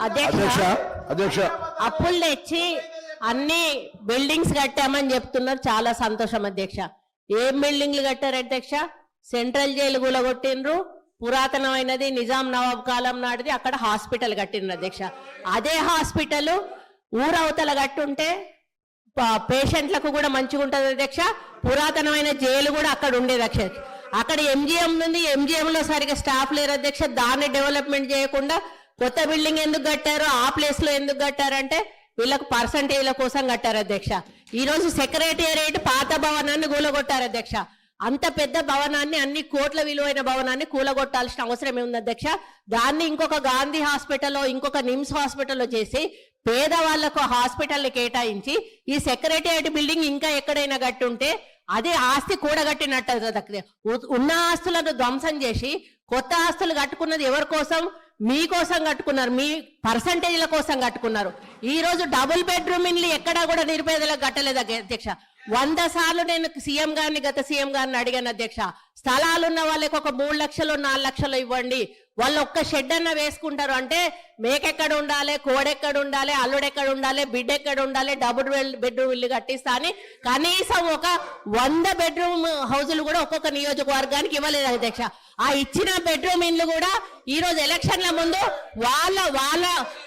అధ్యక్ష అప్పులు తెచ్చి అన్ని బిల్డింగ్స్ కట్టామని చెప్తున్నారు. చాలా సంతోషం అధ్యక్ష. ఏం బిల్డింగ్లు కట్టారు అధ్యక్ష? సెంట్రల్ జైలు కూలగొట్టిండ్రు, పురాతనమైనది నిజాం నవాబ్ కాలం నాటిది అక్కడ హాస్పిటల్ కట్టిండ్రు అధ్యక్ష. అదే హాస్పిటల్ ఊరవతల కట్టుంటే పేషెంట్లకు కూడా మంచిగా ఉంటుంది అధ్యక్ష. పురాతనమైన జైలు కూడా అక్కడ ఉండేది అధ్యక్ష. అక్కడ ఎంజిఎం ఉంది, ఎంజిఎం లో సరిగా స్టాఫ్ లేరు అధ్యక్ష. దాన్ని డెవలప్మెంట్ చేయకుండా కొత్త బిల్డింగ్ ఎందుకు కట్టారు, ఆ ప్లేస్ లో ఎందుకు కట్టారంటే వీళ్ళకు పర్సంటేజ్ల కోసం కట్టారు అధ్యక్ష. ఈ రోజు సెక్రటేరియట్ పాత భవనాన్ని కూలగొట్టారు అధ్యక్ష. అంత పెద్ద భవనాన్ని, అన్ని కోట్ల విలువైన భవనాన్ని కూలగొట్టాల్సిన అవసరం ఏముంది అధ్యక్ష? దాన్ని ఇంకొక గాంధీ హాస్పిటల్లో, ఇంకొక నిమ్స్ హాస్పిటల్లో చేసి పేదవాళ్లకు హాస్పిటల్ని కేటాయించి ఈ సెక్రటేరియట్ బిల్డింగ్ ఇంకా ఎక్కడైనా కట్టుంటే అదే ఆస్తి కూడగట్టినట్టు. ఉన్న ఆస్తులను ధ్వంసం చేసి కొత్త ఆస్తులు కట్టుకున్నది ఎవరి కోసం? మీకోసం కట్టుకున్నారు, మీ పర్సంటేజ్ల కోసం కట్టుకున్నారు. ఈ రోజు డబుల్ బెడ్రూమ్ ఇల్లు ఎక్కడా కూడా నిరుపేదలకు కట్టలేదు అధ్యక్ష. 100 సార్లు నేను సీఎం గారిని, గత సీఎం గారిని అడిగాను అధ్యక్ష. స్థలాలు ఉన్న వాళ్ళకి ఒక 3 లక్షలు 4 లక్షలు ఇవ్వండి, వాళ్ళు ఒక్క షెడ్ అన్న వేసుకుంటారు అంటే మేకెక్కడ ఉండాలి, కోడెక్కడ ఉండాలి, అల్లుడెక్కడ ఉండాలి, బిడ్డ ఎక్కడ ఉండాలి, డబుల్ బెడ్రూమ్ ఇల్లు కట్టిస్తా అని కనీసం ఒక 100 బెడ్రూమ్ హౌజులు కూడా ఒక్కొక్క నియోజకవర్గానికి ఇవ్వలేదు అధ్యక్ష. ఆ ఇచ్చిన బెడ్రూమ్ ఇల్లు కూడా ఈ రోజు ఎలక్షన్ల ముందు వాళ్ళ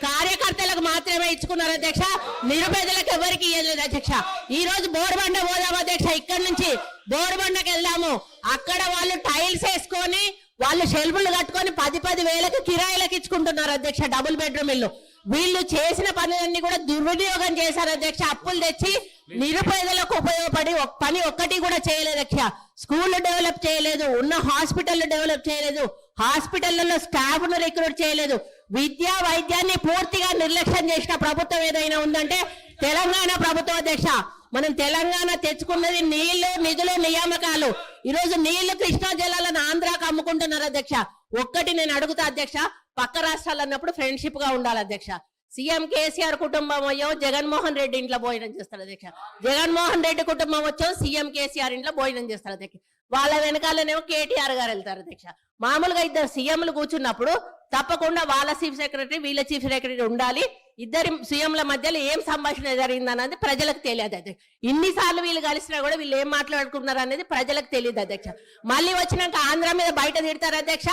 కార్యకర్తలకు మాత్రమే ఇచ్చుకున్నారు అధ్యక్ష. నిరుపేదలకు ఎవరికి ఇవ్వలేదు అధ్యక్ష. ఈ రోజు బోర్బండ పోదాం అధ్యక్ష, ఇక్కడ నుంచి బోర్బండకి వెళ్దాము. అక్కడ వాళ్ళు టైల్స్ వేసుకొని, వాళ్ళు షెల్ఫ్లు కట్టుకొని 10 వేలకు కిరాయిలకు ఇచ్చుకుంటున్నారు అధ్యక్ష డబుల్ బెడ్రూమ్ ఇల్లు. వీళ్ళు చేసిన పనులన్నీ కూడా దుర్వినియోగం చేశారు అధ్యక్ష. అప్పులు తెచ్చి నిరుపేదలకు ఉపయోగపడి పని ఒక్కటి కూడా చేయలేదు అధ్యక్ష. స్కూళ్ళు డెవలప్ చేయలేదు, ఉన్న హాస్పిటల్ డెవలప్ చేయలేదు, హాస్పిటళ్లలో స్టాఫ్ ను రిక్రూట్ చేయలేదు. విద్యా వైద్యాన్ని పూర్తిగా నిర్లక్ష్యం చేసిన ప్రభుత్వం ఏదైనా ఉందంటే తెలంగాణ ప్రభుత్వం అధ్యక్ష. మనం తెలంగాణ తెచ్చుకున్నది నీళ్లు, నిధులు, నియామకాలు. ఈ రోజు నీళ్లు కృష్ణా జలాలను ఆంధ్రాకు అమ్ముకుంటున్నారు అధ్యక్ష. ఒక్కటి నేను అడుగుతా అధ్యక్ష, పక్క రాష్ట్రాలు అన్నప్పుడు ఫ్రెండ్షిప్ గా ఉండాలి అధ్యక్ష. సీఎం కేసీఆర్ కుటుంబం అయ్యో జగన్మోహన్ రెడ్డి ఇంట్లో భోజనం చేస్తాడు అధ్యక్ష. జగన్మోహన్ రెడ్డి కుటుంబం వచ్చో సీఎం కేసీఆర్ ఇంట్లో భోజనం చేస్తాడు అధ్యక్ష. వాళ్ళ వెనకాలనేమో కేటీఆర్ గారు వెళ్తారు అధ్యక్ష. మామూలుగా ఇద్దరు సీఎంలు కూర్చున్నప్పుడు తప్పకుండా వాళ్ళ చీఫ్ సెక్రటరీ, వీళ్ళ చీఫ్ సెక్రటరీ ఉండాలి. ఇద్దరి సీఎంల మధ్యలో ఏం సంభాషణ జరిగిందన్నది ప్రజలకు తెలియదు అధ్యక్ష. ఇన్నిసార్లు వీళ్ళు కలిసినా కూడా వీళ్ళు ఏం మాట్లాడుకున్నారు అనేది ప్రజలకు తెలియదు అధ్యక్ష. మళ్ళీ వచ్చినాక ఆంధ్ర మీద బయట తిడతారు అధ్యక్ష,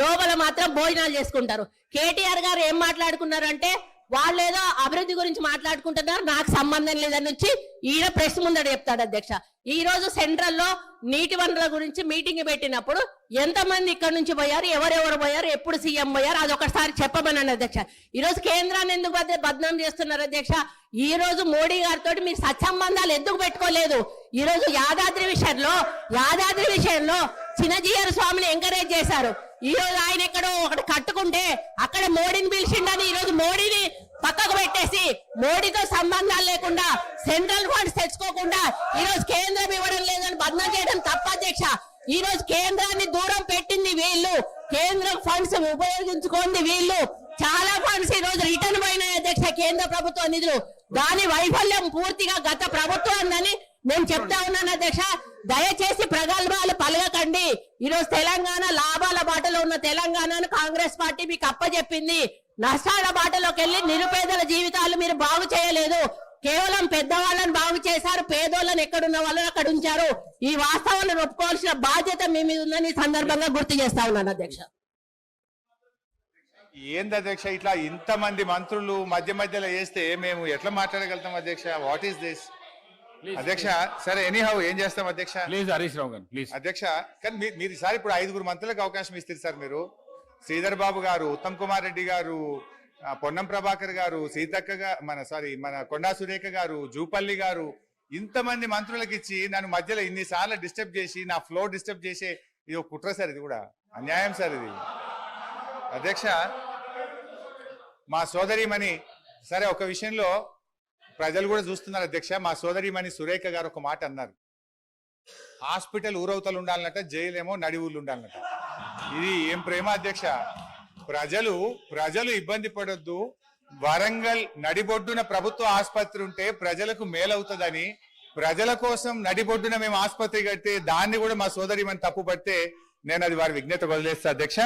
లోపల మాత్రం భోజనాలు చేసుకుంటారు. కేటీఆర్ గారు ఏం మాట్లాడుకున్నారు అంటే వాళ్ళు ఏదో అభివృద్ధి గురించి మాట్లాడుకుంటున్నారు, నాకు సంబంధం లేదని నుంచి ఈయన ప్రెస్ ముందట చెప్తాడు అధ్యక్ష. ఈ రోజు సెంట్రల్ లో నీటి వనరుల గురించి మీటింగ్ పెట్టినప్పుడు ఎంతమంది ఇక్కడ నుంచి పోయారు, ఎవరెవరు పోయారు, ఎప్పుడు సీఎం పోయారు, అది ఒకసారి చెప్పమన్నాను అధ్యక్ష. ఈ రోజు కేంద్రాన్ని ఎందుకు బద్నాం చేస్తున్నారు అధ్యక్ష? ఈ రోజు మోడీ గారితో మీరు సత్సంబంధాలు ఎందుకు పెట్టుకోలేదు? ఈ రోజు యాదాద్రి విషయంలో చిన్నజీఆర్ స్వామిని ఎంకరేజ్ చేశారు. ఈ రోజు ఆయన ఎక్కడో ఒకటి కట్టుకుంటే అక్కడ మోడీని పిలిచిండని ఈ రోజు మోడీని పక్కకు పెట్టేసి మోడీతో సంబంధాలు లేకుండా సెంట్రల్ ఫండ్స్ తెచ్చుకోకుండా ఈ రోజు కేంద్రం ఇవ్వడం లేదని బద్నాం చేయడం తప్ప అధ్యక్ష. ఈ రోజు కేంద్రాన్ని దూరం పెట్టింది వీళ్ళు, కేంద్రం ఫండ్స్ ఉపయోగించుకోండి వీళ్ళు. చాలా ఫండ్స్ ఈ రోజు రిటర్న్ పోయినాయి అధ్యక్ష, కేంద్ర ప్రభుత్వ నిధులు. దాని వైఫల్యం పూర్తిగా గత ప్రభుత్వాన్ని నేను చెప్తా ఉన్నాను అధ్యక్ష. దయచేసి ప్రగల్భాలు పలగకండి. ఈ రోజు తెలంగాణ లాభాల బాటలో ఉన్న తెలంగాణను కాంగ్రెస్ పార్టీ మీకు అప్పచెప్పింది. నష్టాల బాటలోకి వెళ్లి నిరుపేదల జీవితాలు మీరు బాగు చేయలేదు, కేవలం పెద్దవాళ్ళని బాగు చేశారు, పేదోళ్ళని ఎక్కడున్న వాళ్ళని అక్కడ ఉంచారు. ఈ వాస్తవాలను ఒప్పుకోవాల్సిన బాధ్యత మీ మీద ఉందని సందర్భంగా గుర్తు చేస్తా ఉన్నాను అధ్యక్ష. ఏంది అధ్యక్ష ఇట్లా ఇంతమంది మంత్రులు మధ్యలో వేస్తే మేము ఎట్లా మాట్లాడగలుగుతాం అధ్యక్ష? వాట్ ఈస్ దిస్ అధ్యక్ష? సరే ఎనీహౌ ఏం చేస్తాం అధ్యక్ష? ప్లీజ్ హరీష్ రావు గారు ప్లీజ్. అధ్యక్ష కానీ మీరు ఈసారి ఇప్పుడు 5 మంత్రులకు అవకాశం ఇస్తారు సార్. మీరు శ్రీధర్ బాబు గారు, ఉత్తమ్ కుమార్ రెడ్డి గారు, పొన్నం ప్రభాకర్ గారు, సీతక్క మన కొండా సురేఖ గారు, జూపల్లి గారు, ఇంతమంది మంత్రులకు ఇచ్చి నన్ను మధ్యలో ఇన్నిసార్లు డిస్టర్బ్ చేసి నా ఫ్లో డిస్టర్బ్ చేసే ఇది ఒక కుట్ర సార్. ఇది కూడా అన్యాయం సార్ ఇది అధ్యక్ష. మా సోదరిమణి సరే ఒక విషయంలో ప్రజలు కూడా చూస్తున్నారు అధ్యక్ష. మా సోదరిమణి సురేఖ గారు ఒక మాట అన్నారు, హాస్పిటల్ ఊరవతలు ఉండాలన్నట, జైలేమో నడి ఊళ్ళు ఉండాలన్నట. ఇది ఏం ప్రేమ అధ్యక్ష? ప్రజలు ఇబ్బంది పడొద్దు, వరంగల్ నడిబొడ్డున ప్రభుత్వ ఆసుపత్రి ఉంటే ప్రజలకు మేలవుతుందని ప్రజల కోసం నడిబొడ్డున మేము ఆసుపత్రి కడితే దాన్ని కూడా మా సోదరిమణి తప్పు పడితే నేను అది వారి విజ్ఞత వదిలేస్తా అధ్యక్ష.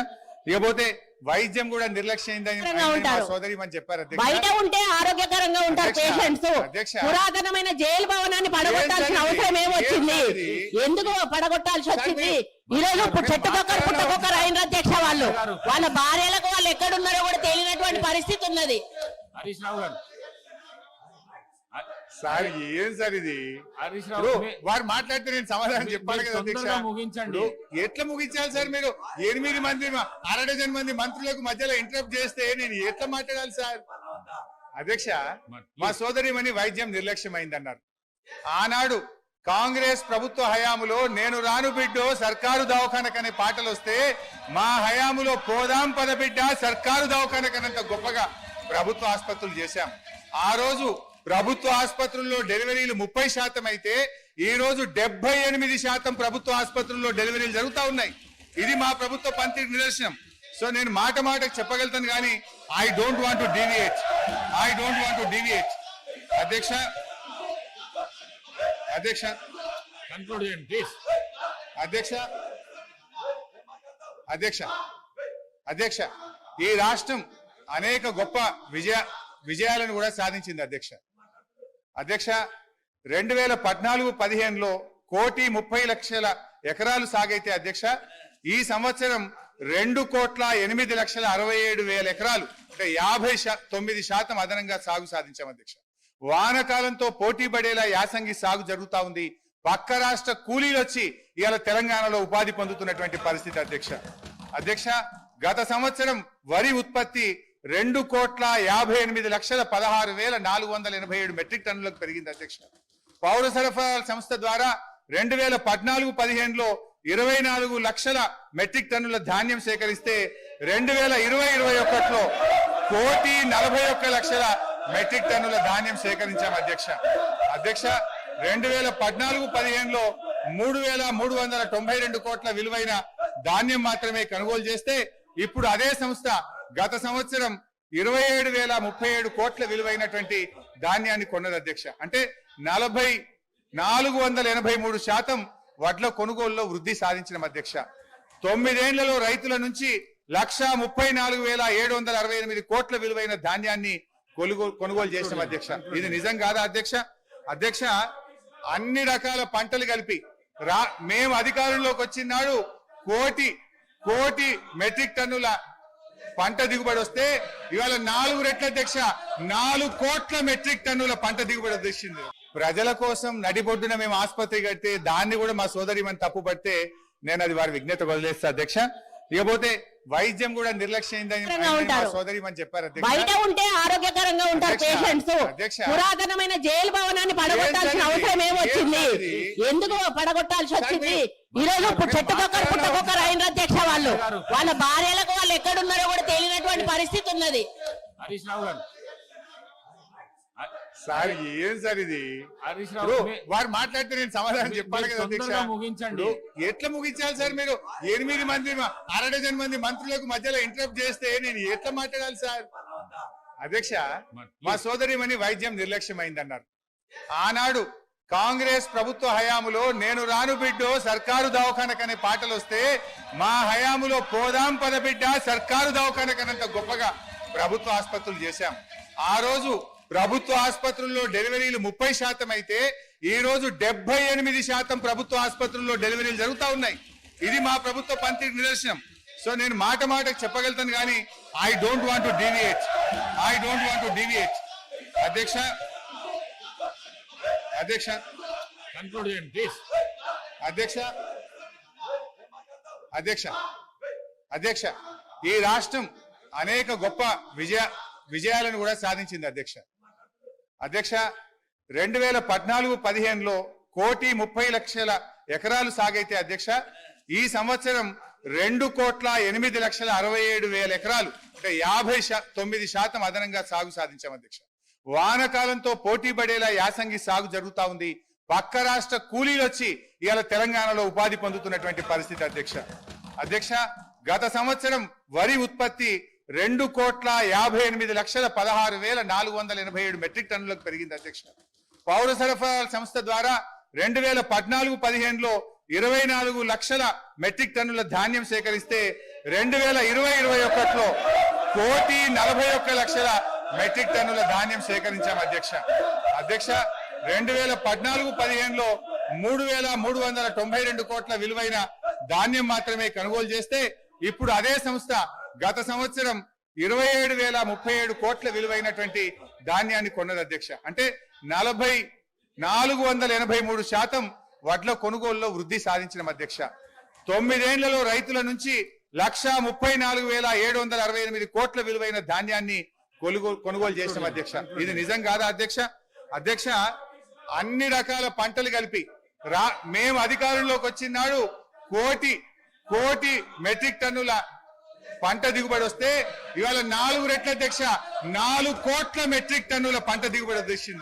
ఇకపోతే వైద్యం కూడా నిర్లక్ష్యమైందని ఉంటారు. సోదరి అని చెప్పారు అధ్యక్ష. బయట ఉంటే ఆరోగ్యకరంగా ఉంటారు అధ్యక్ష, పేషెంట్స్. అధ్యక్ష. పురాతనమైన జైలు భవనాన్ని పడగొట్టాల్సిన అవసరం ఏమొచ్చింది? ఎందుకు పడగొట్టాల్సి వచ్చింది? ఈ రోజు చెట్టుకొక్కరు పుట్టకొక్కరు అయిన అధ్యక్ష వాళ్ళు వాళ్ళ భార్యలకు వాళ్ళు ఎక్కడున్నారో కూడా తెలియనటువంటి పరిస్థితి ఉన్నది. హరీష్ రావు గారు, సార్ ఏం సార్ ఇది? హరీష్ ఇప్పుడు రావు వారు మాట్లాడితే నేను సమాధానం చెప్పాలి కదా అధ్యక్ష. తొందరగా ముగించండి. ఇప్పుడు ఎట్లా ముగించాలి సార్? మీరు 8 మంది 1/2 మంది మంత్రులకు మధ్యలో ఇంటరప్ట్ చేస్తే నేను ఎట్లా మాట్లాడాలి సార్? అధ్యక్ష, మా సోదరిమణి వైద్యం నిర్లక్ష్యమైందన్నారు. ఆనాడు కాంగ్రెస్ ప్రభుత్వ హయాములో నేను రాను బిడ్డో సర్కారు దవాఖానకనే పాటలు వస్తే మా హయాములో పోదాం పద బిడ్డ సర్కారు దవాఖానకనంత గొప్పగా ప్రభుత్వ ఆసుపత్రులు చేశాం. ఆ రోజు ప్రభుత్వ ఆసుపత్రుల్లో డెలివరీలు 30% అయితే ఈ రోజు 78% ప్రభుత్వ ఆసుపత్రుల్లో డెలివరీలు జరుగుతూ ఉన్నాయి. ఇది మా ప్రభుత్వ పనితీరు నిదర్శనం. సో నేను మాటకు చెప్పగలుగుతాను కానీ I don't want to deviate. అధ్యక్ష కన్క్లూడ్ చేయండి ప్లీజ్. అధ్యక్ష ఈ రాష్ట్రం అనేక గొప్ప విజయాలను కూడా సాధించింది అధ్యక్ష. 2014-15లో 1,30,00,000 ఎకరాలు సాగైతే అధ్యక్ష ఈ సంవత్సరం 2,08,67,000 ఎకరాలు అంటే 59% అదనంగా సాగు సాధించాం అధ్యక్ష. వానకాలంతో పోటీ పడేలా యాసంగి సాగు జరుగుతా ఉంది. పక్క రాష్ట్ర కూలీలు వచ్చి ఇవాళ తెలంగాణలో ఉపాధి పొందుతున్నటువంటి పరిస్థితి అధ్యక్ష. గత సంవత్సరం వరి ఉత్పత్తి 2,58,16,487 మెట్రిక్ టన్నులకు పెరిగింది అధ్యక్ష. పౌర సరఫరాల సంస్థ ద్వారా 2014-15లో 24 లక్షల మెట్రిక్ టన్నుల ధాన్యం సేకరిస్తే 2020-21లో 1,41,00,000 మెట్రిక్ టన్నుల ధాన్యం సేకరించాం అధ్యక్ష. 2014-15లో 3,392 కోట్ల విలువైన ధాన్యం మాత్రమే కొనుగోలు చేస్తే ఇప్పుడు అదే సంస్థ గత సంవత్సరం 27,037 కోట్ల విలువైనటువంటి ధాన్యాన్ని కొన్నది అధ్యక్ష. అంటే 483% వడ్ల కొనుగోలులో వృద్ధి సాధించిన అధ్యక్ష. 9 ఏళ్లలో రైతుల నుంచి 1,34,768 కోట్ల విలువైన ధాన్యాన్ని కొనుగోలు చేసిన అధ్యక్ష. ఇది నిజం కాదా అధ్యక్ష? అన్ని రకాల పంటలు కలిపి మేము అధికారంలోకి వచ్చిన నాడు కోటి మెట్రిక్ టన్నుల పంట దిగుబడి వస్తే ఇవాళ 4 రెట్ల అధ్యక్ష 4 కోట్ల మెట్రిక్ టన్నుల పంట దిగుబడి వచ్చింది. ప్రజల కోసం నడిబొడ్డున మేము ఆసుపత్రి కడితే దాన్ని కూడా మా సోదరిమని తప్పు పడితే నేను అది వారి విజ్ఞత వదిలేస్తా అధ్యక్ష. ఇకపోతే వైద్యం కూడా నిర్లక్ష్యమైందని సోదరిమని చెప్పారు అధ్యక్ష. బయట ఉంటే ఆరోగ్యకరంగా ఉంటారు పేషెంట్స్. పురాతనమైన జైలు భవనాన్ని పడగొట్టాల్సిన అవసరం ఏమొచ్చింది? ఎందుకు పడగొట్టాల్సి వచ్చింది? ఈ రోజు చెట్టుకొక్కరు పుట్టకొక్కరు అయిన అధ్యక్ష వాళ్ళు వాళ్ళ భార్యలకు వాళ్ళు ఎక్కడున్నారో కూడా తెలియనటువంటి పరిస్థితి ఉన్నది. హరీష్ రావు గారు, సార్ ఏం సార్ ఇది? హరీష్ ఇప్పుడు రావు వారు మాట్లాడితే నేను సమాధానం చెప్పాలి కదా అధ్యక్ష. తొందరగా ముగించండి. ఎట్లా ముగించాలి సార్? మీరు 8 మంది 1/2 మంది మంత్రులకు మధ్యలో ఇంటరప్ట్ చేస్తే నేను ఎట్లా మాట్లాడాలి సార్? అధ్యక్ష, మా సోదరిమణి వైద్యం నిర్లక్ష్యమైందన్నారు. ఆనాడు కాంగ్రెస్ ప్రభుత్వ హయాములో నేను రాను బిడ్డో సర్కారు దవాఖానకనే పాటలు వస్తే మా హయాములో పోదాం పద బిడ్డ సర్కారు దవాఖానకనంత గొప్పగా ప్రభుత్వ ఆసుపత్రులు చేశాం. ఆ రోజు ప్రభుత్వ ఆసుపత్రుల్లో డెలివరీలు 30% అయితే ఈ రోజు 78% ప్రభుత్వ ఆసుపత్రుల్లో డెలివరీలు జరుగుతూ ఉన్నాయి. ఇది మా ప్రభుత్వ పనితీరు నిదర్శనం. సో నేను మాటకు చెప్పగలుగుతాను కానీ I don't want to deviate. అధ్యక్ష కన్క్లూడ్ చేయండి ప్లీజ్. అధ్యక్ష ఈ రాష్ట్రం అనేక గొప్ప విజయాలను కూడా సాధించింది అధ్యక్ష. 2014-15లో 1,30,00,000 ఎకరాలు సాగైతే అధ్యక్ష ఈ సంవత్సరం 2,08,67,000 ఎకరాలు అంటే 59% అదనంగా సాగు సాధించాం అధ్యక్ష. వానకాలంతో పోటీ పడేలా యాసంగి సాగు జరుగుతా ఉంది. పక్క రాష్ట్ర కూలీలు వచ్చి ఇవాళ తెలంగాణలో ఉపాధి పొందుతున్నటువంటి పరిస్థితి అధ్యక్ష. గత సంవత్సరం వరి ఉత్పత్తి 2,58,16,487 మెట్రిక్ టన్నులకు పెరిగింది అధ్యక్ష. పౌర సరఫరాల సంస్థ ద్వారా 2014-15లో 24 లక్షల మెట్రిక్ టన్నుల ధాన్యం సేకరిస్తే 2020-21లో 1,41,00,000 మెట్రిక్ టన్నుల ధాన్యం సేకరించాం అధ్యక్ష. 2014-15లో 3,392 కోట్ల విలువైన ధాన్యం మాత్రమే కొనుగోలు చేస్తే ఇప్పుడు అదే సంస్థ గత సంవత్సరం 27,037 కోట్ల విలువైనటువంటి ధాన్యాన్ని కొన్నది అధ్యక్ష. అంటే 483% వడ్ల కొనుగోలులో వృద్ధి సాధించిన అధ్యక్ష. 9 ఏళ్లలో రైతుల నుంచి 1,34,768 కోట్ల విలువైన ధాన్యాన్ని కొనుగోలు చేసిన అధ్యక్ష. ఇది నిజం కాదా అధ్యక్ష? అధ్యక్ష, అన్ని రకాల పంటలు కలిపి మేము అధికారంలోకి వచ్చినాడు కోటి మెట్రిక్ టన్నుల పంట దిగుబడి వస్తే ఇవాళ 4 రెట్ల అధ్యక్ష 4 కోట్ల మెట్రిక్ టన్నుల పంట దిగుబడి వచ్చింది.